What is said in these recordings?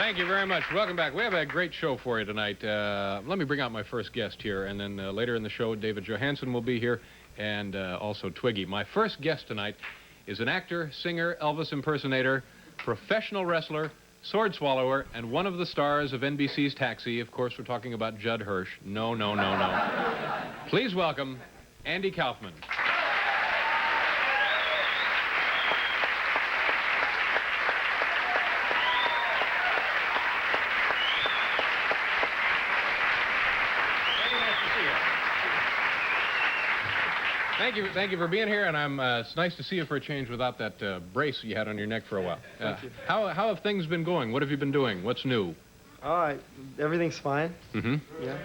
Thank you very much. Welcome back. We have a great show for you tonight. Let me bring out my first guest here, and then later in the show, David Johansen will be here, and also Twiggy. My first guest tonight is an actor, singer, Elvis impersonator, professional wrestler, sword swallower, and one of the stars of NBC's Taxi. Of course, we're talking about Judd Hirsch. No, no, no, no. Please welcome Andy Kaufman. Thank you for being here, and it's nice to see you for a change without that brace you had on your neck for a while. Thank you. How have things been going? What have you been doing? What's new? Everything's fine. Mm-hmm. Yeah.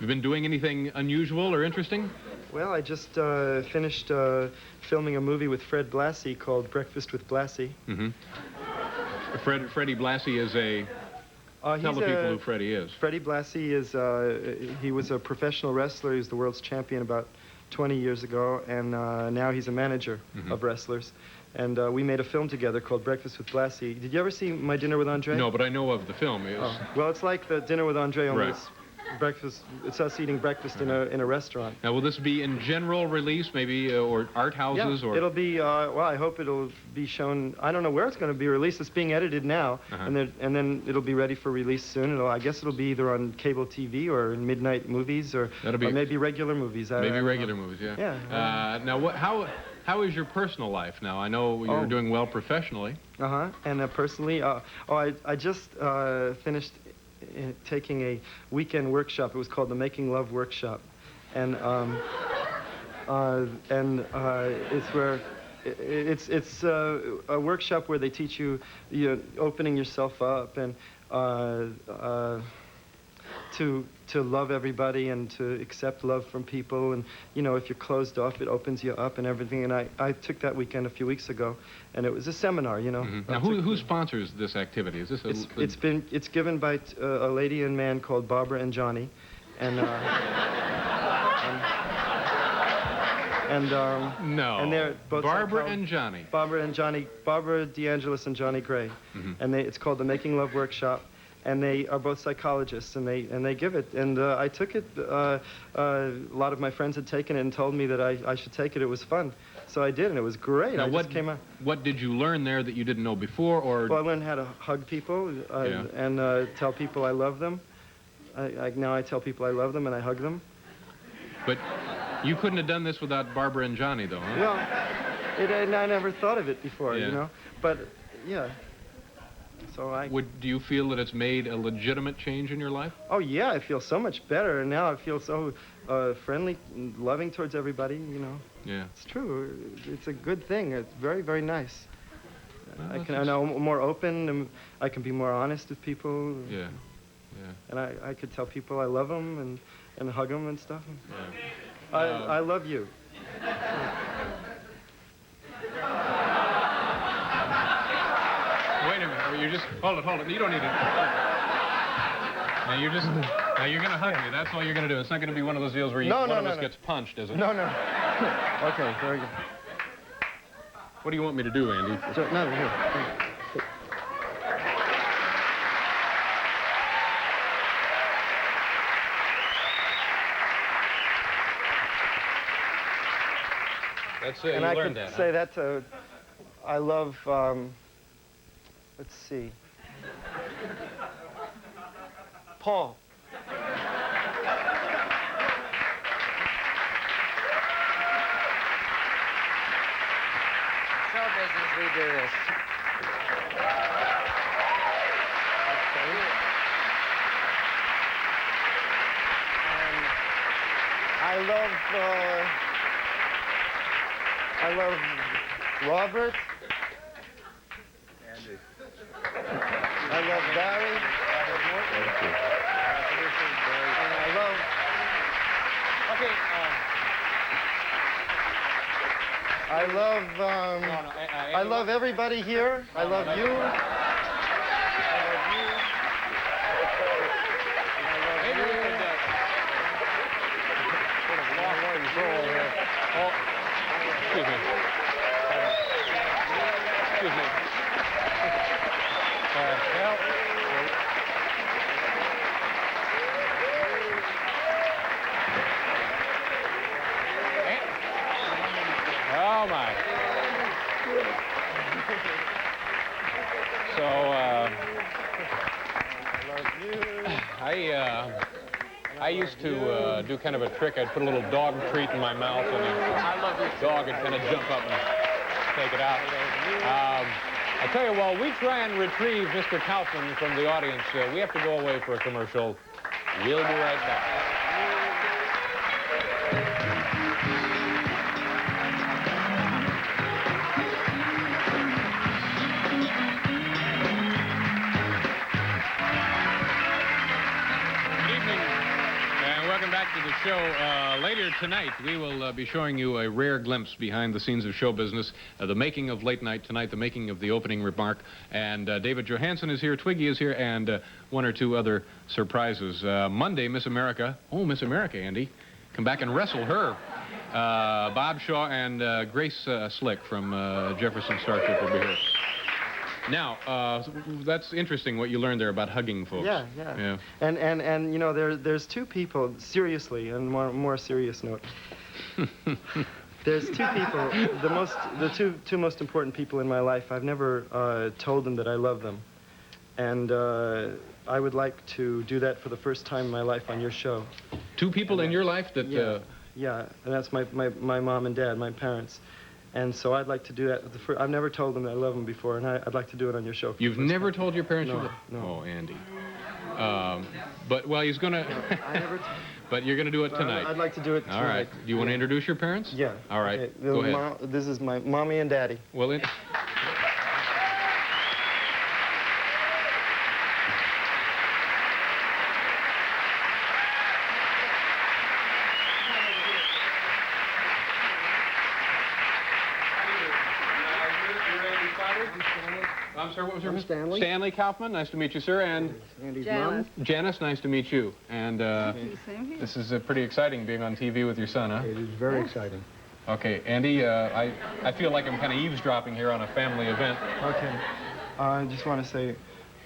You been doing anything unusual or interesting? Well, I just finished filming a movie with Fred Blassie called Breakfast with Blassie. Mm-hmm. Freddie Blassie is a... Tell the people who Freddie is. Freddie Blassie is, he was a professional wrestler. He was the world's champion about 20 years ago, and now he's a manager of wrestlers. And we made a film together called Breakfast with Blassie. Did you ever see My Dinner with Andre? No, but I know of the film. Well, it's like the Dinner with Andre, only Right. it's breakfast. It's us eating breakfast in a restaurant. Now, will this be in general release, maybe, or art houses? Yeah, or it'll be, well, I hope it'll be shown. I don't know where it's going to be released. It's being edited now, and then it'll be ready for release soon. I guess it'll be either on cable TV or in midnight movies, or maybe regular movies. Maybe regular movies, yeah. Yeah. Now, how is your personal life now? I know you're doing well professionally. And personally, I just finished taking a weekend workshop. It was called the Making Love Workshop, and it's where it's a workshop where they teach you, opening yourself up and to love everybody and to accept love from people, and if you're closed off, it opens you up and everything. And I took that weekend a few weeks ago, and it was a seminar. Now, who sponsors this activity? Is this it's given by a lady and man called Barbara and Johnny, and no. And they're both Barbara and Johnny. Barbara DeAngelis and Johnny Gray, and it's called the Making Love Workshop. And they are both psychologists, and they give it. And I took it. A lot of my friends had taken it and told me that I should take it. It was fun, so I did, and it was great. Now, just came out. What did you learn there that you didn't know before, or? Well, I learned how to hug people and tell people I love them. Now I tell people I love them and I hug them. But you couldn't have done this without Barbara and Johnny, though, huh? Well, I never thought of it before, But yeah. So do you feel that it's made a legitimate change in your life? Oh, yeah, I feel so much better, and now I feel so friendly and loving towards everybody, Yeah. It's true. It's a good thing. It's very, very nice. Well, I'm now more open, and I can be more honest with people. Yeah. And I could tell people I love them and hug them and stuff. Yeah. I love you. Wait a minute. You just hold it. You don't need it. Now you're gonna hug me. That's all you're gonna do. It's not gonna be one of those deals where one of us gets punched, is it? No. Okay, very good. What do you want me to do, Andy? Here. That's it. And I could say that to. I love. Let's see. Paul. Show business, we do this. I love Robert. Andy. I love Barry. And I love... Okay, I love everybody here. I love you. Maybe we could sort of lost control here. Excuse me. Excuse me. Well, Oh, my. So, I used to do kind of a trick. I'd put a little dog treat in my mouth, and the dog would kind of jump up and take it out. I tell you, while we try and retrieve Mr. Kaufman from the audience, we have to go away for a commercial. We'll be right back. Back to the show. Later tonight, we will be showing you a rare glimpse behind the scenes of show business, the making of Late Night Tonight, the making of the opening remark, and David Johansen is here, Twiggy is here, and one or two other surprises. Monday, Miss America, Andy, come back and wrestle her. Bob Shaw and Grace Slick from Jefferson Starship will be here. Now, that's interesting what you learned there about hugging folks. Yeah. And you know, there's two people, seriously, on more serious note. There's two people, the two most important people in my life. I've never told them that I love them. And I would like to do that for the first time in my life on your show. Two people in your life that... Yeah, and that's my mom and dad, my parents. And so I'd like to do that. I've never told them that I love them before, and I'd like to do it on your show. You've never told your parents? No. Oh, Andy. But, well, he's going to... I never... But you're going to do it tonight. I'd like to do it tonight. All right. Do you want to introduce your parents? Yeah. All right. Okay. Go ahead. This is my mommy and daddy. Well, I'm sorry, what was your name? Stanley. Stanley Kaufman. Nice to meet you, sir. And Andy's Janice. mom. Janice, nice to meet you. And Same here. this is pretty exciting being on TV with your son, huh? It is very exciting. Okay, Andy, I feel like I'm kind of eavesdropping here on a family event. Okay. I just want to say,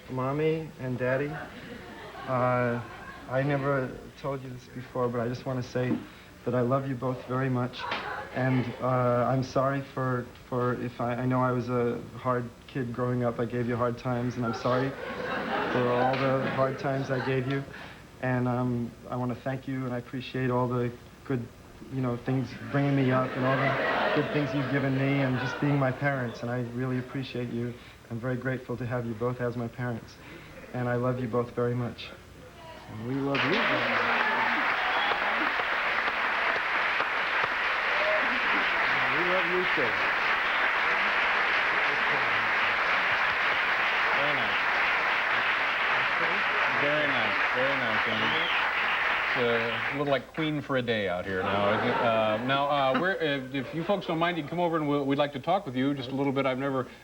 Mommy and Daddy, I never told you this before, but I just want to say that I love you both very much. And I'm sorry for if I know I was a hard kid growing up. I gave you hard times, and I'm sorry for all the hard times I gave you. And I want to thank you, and I appreciate all the good, things, bringing me up, and all the good things you've given me, and just being my parents. And I really appreciate you. I'm very grateful to have you both as my parents. And I love you both very much. And we love you very much. We love you too. Very nice. Very nice. Very nice, Andy. It's a little like Queen for a day out here now. If you folks don't mind, you can come over and we'd like to talk with you just a little bit.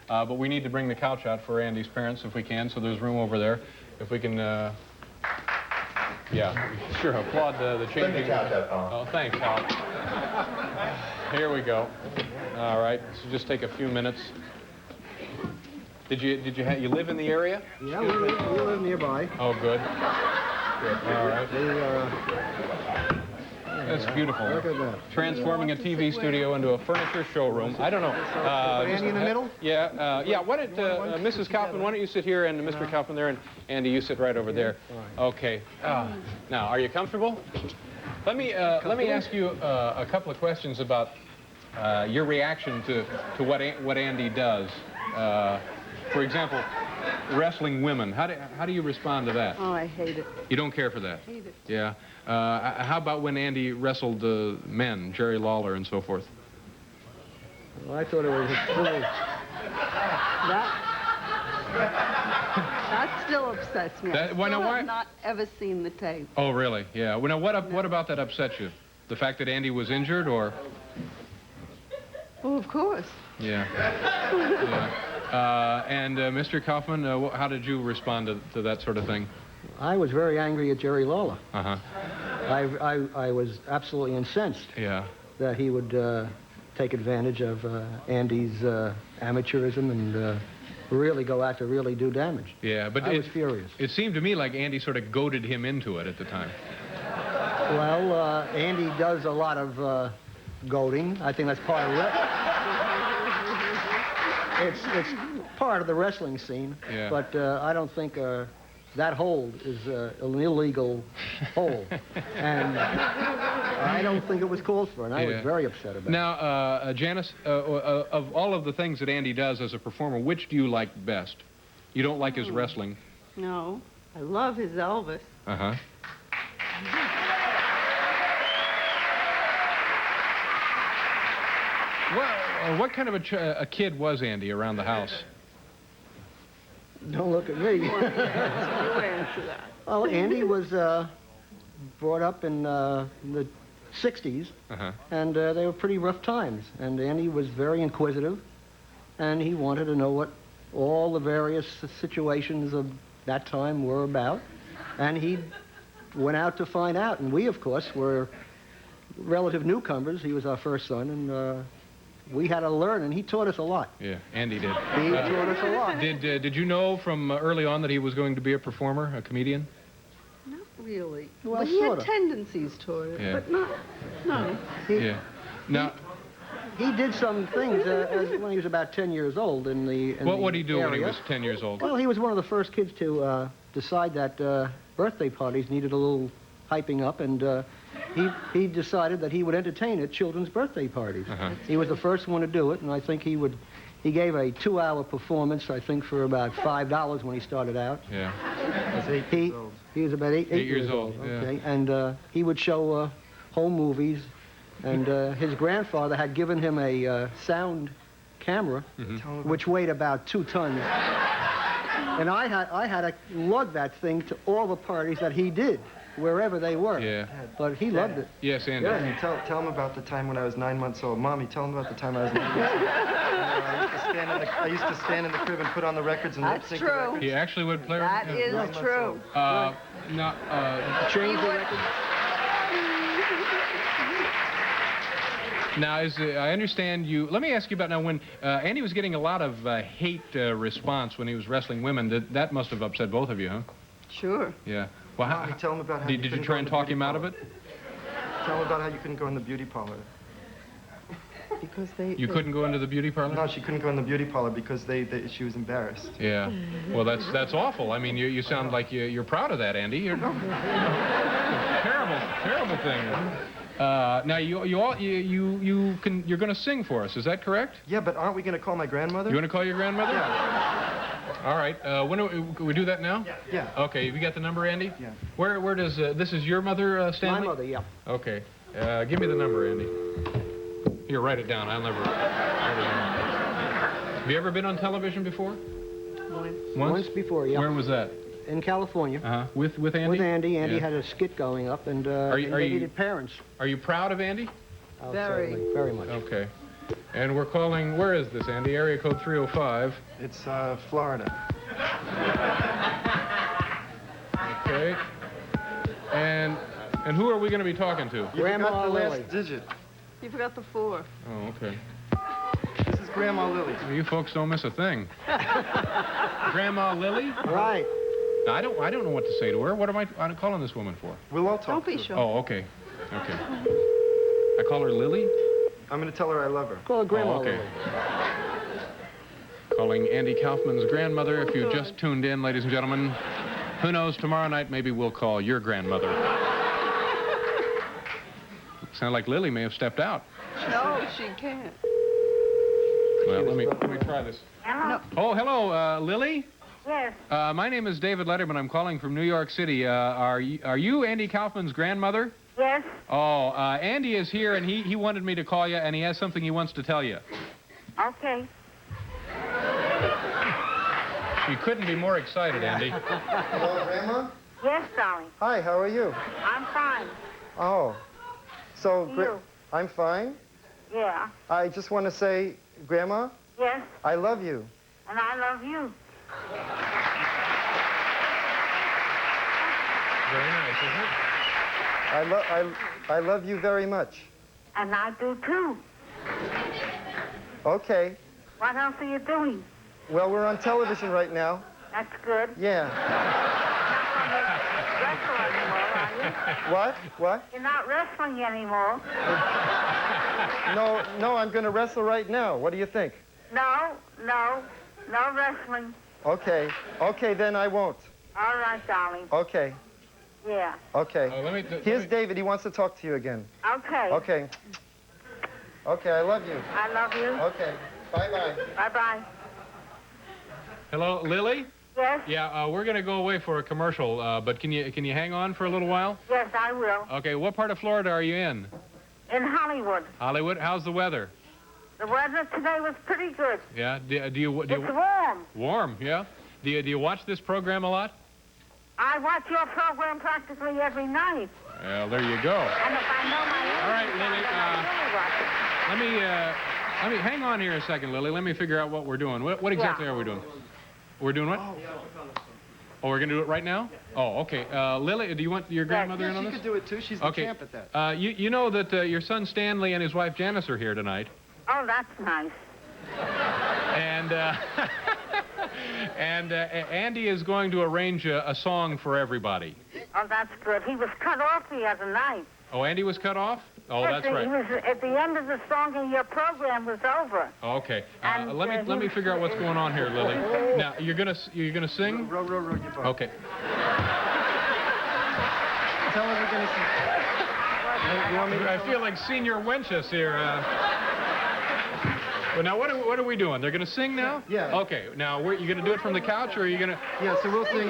But we need to bring the couch out for Andy's parents if we can, so there's room over there. If we can, yeah, sure, applaud the changing. Bring the couch out, Paul. Oh, thanks, Hal. Here we go. All right, so just take a few minutes. Did you live in the area? Yeah, we live nearby. Oh, good. Good. All right. That's beautiful. Look at that. Transforming a TV studio into a furniture showroom. I don't know. Put Andy in the middle? Yeah. Why don't Mrs. Kaufman? Why don't you sit here, and Mr. Kaufman there, and Andy, you sit right over there. Okay. Now, are you comfortable? Let me ask you a couple of questions about your reaction to what Andy does. For example, wrestling women. How do you respond to that? Oh, I hate it. You don't care for that? Hate it. Yeah. How about when Andy wrestled men, Jerry Lawler and so forth? Well, I thought it was a fool. That still upsets me. I've not ever seen the tape. Oh, really? Yeah. Well, now, what about that upset you? The fact that Andy was injured, or? Oh, of course. Yeah. Yeah. And Mr. Kaufman, how did you respond to that sort of thing? I was very angry at Jerry Lawler. Uh-huh. I was absolutely incensed that he would take advantage of Andy's amateurism and really go out to really do damage. Yeah, but I was furious. It seemed to me like Andy sort of goaded him into it at the time. Well, Andy does a lot of goading. I think that's part of it's part of the wrestling scene. Yeah. But I don't think that hold is an illegal hold, and I don't think it was called for, and I was very upset about it. Now, Janice, of all of the things that Andy does as a performer, which do you like best? You don't like his wrestling? No, I love his Elvis. Uh-huh. Well, what kind of a kid was Andy around the house? Don't look at me. You answer that. Well, Andy was brought up in the 60s, and they were pretty rough times. And Andy was very inquisitive, and he wanted to know what all the various situations of that time were about. And he went out to find out. And we, of course, were relative newcomers. He was our first son, and we had to learn, and he taught us a lot. Yeah, Andy did. He taught us a lot. Did you know from early on that he was going to be a performer, a comedian? Not really. Well, but he had sorta. tendencies toward it, Yeah. but not, no. Yeah. Now, He did some things when he was about 10 years old in the what did he do when he area. was 10 years old? Well, he was one of the first kids to decide that birthday parties needed a little hyping up, and he decided that he would entertain at children's birthday parties. He was the first one to do it, and I think he gave a 2-hour performance, I think, for about $5 when he started out. Yeah. He was 8 years old. He was about eight years old. yeah. Okay, and he would show home movies, and his grandfather had given him a sound camera, which weighed about 2 tons. And I had to lug that thing to all the parties that he did, wherever they were. Yeah. But he loved it. Yes, Andy. Yeah, tell him about the time when I was 9 months old. Mommy, tell him about the time I was 9 months old. I used to stand in the crib and put on the records and lip That's sync true. the records. He actually would play. That is true. Change the record. Now, I understand you. Let me ask you about now when Andy was getting a lot of hate response when he was wrestling women. That must have upset both of you, huh? Sure. Yeah. Well, Mommy, tell him about how did you couldn't try go and in the talk beauty him out of parlor. it? Tell him about how you couldn't go in the beauty parlor. Because You couldn't go into the beauty parlor? No, she couldn't go in the beauty parlor because she was embarrassed. Yeah. Well, that's awful. I mean, you sound like you're proud of that, Andy. You're terrible thing. Now you're going to sing for us. Is that correct? Yeah, but aren't we going to call my grandmother? You want to call your grandmother? Yeah. All right. Can we do that now? Yeah. Okay. You got the number, Andy? Yeah. Where does this is your mother, Stanley? My mother, yeah. Okay. Give me the number, Andy. Here, write it down. I'll never. Have you ever been on television before? Once before, yeah. Where was that? In California. With Andy? With Andy. Andy Yeah. had a skit going up, and Are you- they needed parents. Are you proud of Andy? Oh, Very. certainly, very much. Okay. And we're calling. Where is this, Andy? Area code 305. It's Florida. Okay. And who are we going to be talking to? You Grandma forgot the Lily. last digit. You forgot the 4. Oh, okay. This is Grandma Lily. You folks don't miss a thing. Grandma Lily? Right. Now, I don't know what to say to her. What am I calling this woman for? We'll all talk. Don't be to her. sure. Oh, okay. Okay. I call her Lily? I'm going to tell her I love her. Call her Grandma Oh, okay. Lily. Calling Andy Kaufman's grandmother. If you just tuned in, ladies and gentlemen, who knows, tomorrow night maybe we'll call your grandmother. Sound like Lily may have stepped out. No, she can't. Well, let me try this. Hello? Oh, hello, Lily? Yes. My name is David Letterman. I'm calling from New York City. Are you Andy Kaufman's grandmother? Yes. Oh, Andy is here, and he wanted me to call you, and he has something he wants to tell you. Okay. You couldn't be more excited, Andy. Hello, Grandma? Yes, darling. Hi, how are you? I'm fine. Oh. So, You? I'm fine. Yeah. I just want to say, Grandma, Yes. I love you. And I love you. Very nice, isn't it? I love you very much. And I do too. Okay. What else are you doing? Well, we're on television right now. That's good. Yeah. You're not What? wrestling anymore, are you? What? You're not wrestling anymore. No, I'm going to wrestle right now. What do you think? No, no wrestling. Okay. Okay, then I won't. All right, darling. Okay. Yeah. Okay. Here's me- David. He wants to talk to you again. Okay. Okay. Okay, I love you. I love you. Okay. Bye-bye. Bye-bye. Hello, Lily? Yes? Yeah, we're going to go away for a commercial, but can you hang on for a little while? Yes, I will. Okay, what part of Florida are you in? In Hollywood. Hollywood? How's the weather? The weather today was pretty good. Yeah? Do you It's warm. warm, yeah? Do you watch this program a lot? I watch your program practically every night. Well, there you go. And if I know my All right, Lily, then I really watch it. let me hang on here a second, Lily. Let me figure out what we're doing. What exactly are we doing? We're doing what? Oh, we're going to do it right now? Oh, okay. Lily, do you want your grandmother in on She this? could do it, too. She's the Okay. champ at that. You know that your son Stanley and his wife Janice are here tonight. Oh, that's nice. And Andy is going to arrange a song for everybody. Oh, that's good. He was cut off the other night. Oh, Andy was cut off? Oh, Yes, that's right. He was at the end of the song and your program was over. Okay. And, Let me figure out what's going on here, Lily. Now, you're gonna sing? Row, row, row your boat. Okay. Tell her we're going to see. You want me to I feel like Senior Wenches here. Well, now what are we doing? They're gonna sing now? Yeah. Okay. Now, you gonna do it from the couch, or are you gonna? Yeah, so we'll sing,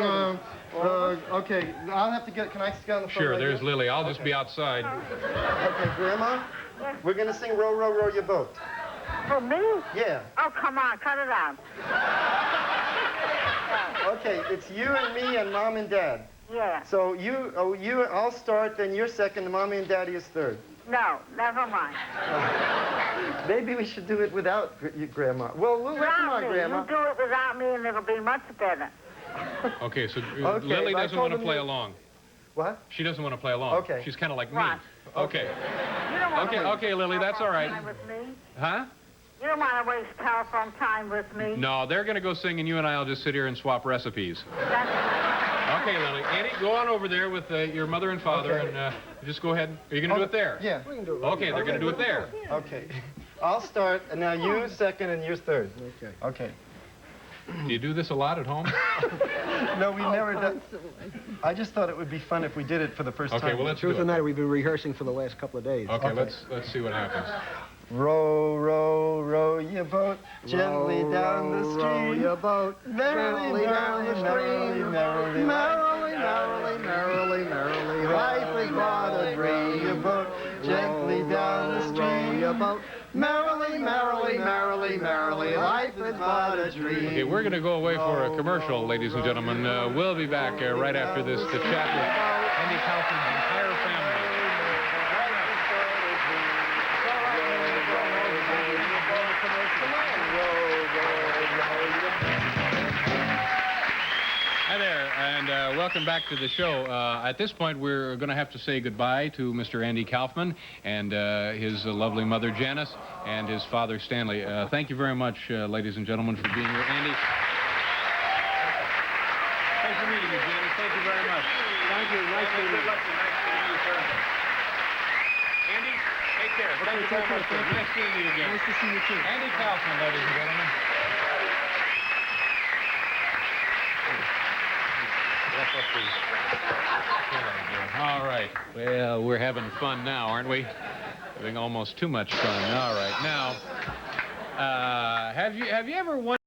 okay, I'll have to get, can I get on the phone Sure. right There's here? Lily. I'll just be outside. Okay, Grandma, we're going to sing Row, Row, Row Your Boat. For me? Yeah. Oh, come on, cut it out. Okay, it's you and me and Mom and Dad. Yeah. So I'll start, then you're second, and Mommy and Daddy is third. No, never mind. Maybe we should do it without you, Grandma. Well, we'll let Without my me. Grandma. You do it without me and it'll be much better. Okay. So Okay, Lily I doesn't told want to them play you- along. What? She doesn't want to play along. Okay. She's kind of like me. Right. Okay. You don't want Okay. to Okay, Lily. That's all right. time with me. Huh? You don't want to waste telephone time with me. No, they're gonna go sing, and you and I'll just sit here and swap recipes. That's Okay, Lily. Andy, go on over there with your mother and father, Okay. and just go ahead. Are you gonna do it there? Yeah. Okay, they're gonna do it there. Okay. I'll start, and now you second and you're third. Okay. Okay. Do you do this a lot at home? No, we never done. I just thought it would be fun if we did it for the first Okay, time. well, let's Truth do of the it. matter, we've been rehearsing for the last couple of days. Okay, let's see what happens. Row, row, row your boat gently down the Row stream. your boat Merrily, gently down the merrily, stream. merrily, Merrily, merrily, merrily, merrily. Life is but a dream. Your boat gently down the Row stream. your boat Merrily, merrily, merrily, merrily. Life is but a dream. Okay, we're gonna go away for a commercial, ladies and gentlemen. We'll be back right after this to chat with Andy Kaufman's entire family. Hi there, and welcome back to the show. At this point, we're going to have to say goodbye to Mr. Andy Kaufman and his lovely mother, Janice, and his father, Stanley. Thank you very much, ladies and gentlemen, for being here. Andy. Thanks for meeting you, Janice. Thank you very much. Thank you. Nice meeting you. Good luck. Nice meeting you, sir. Andy, take care. Thank you very much, sir. Nice seeing you again. Nice to see you, too. Andy Kaufman, ladies and gentlemen. All right. Well, we're having fun now, aren't we? Having almost too much fun. All right. Now, have you ever wondered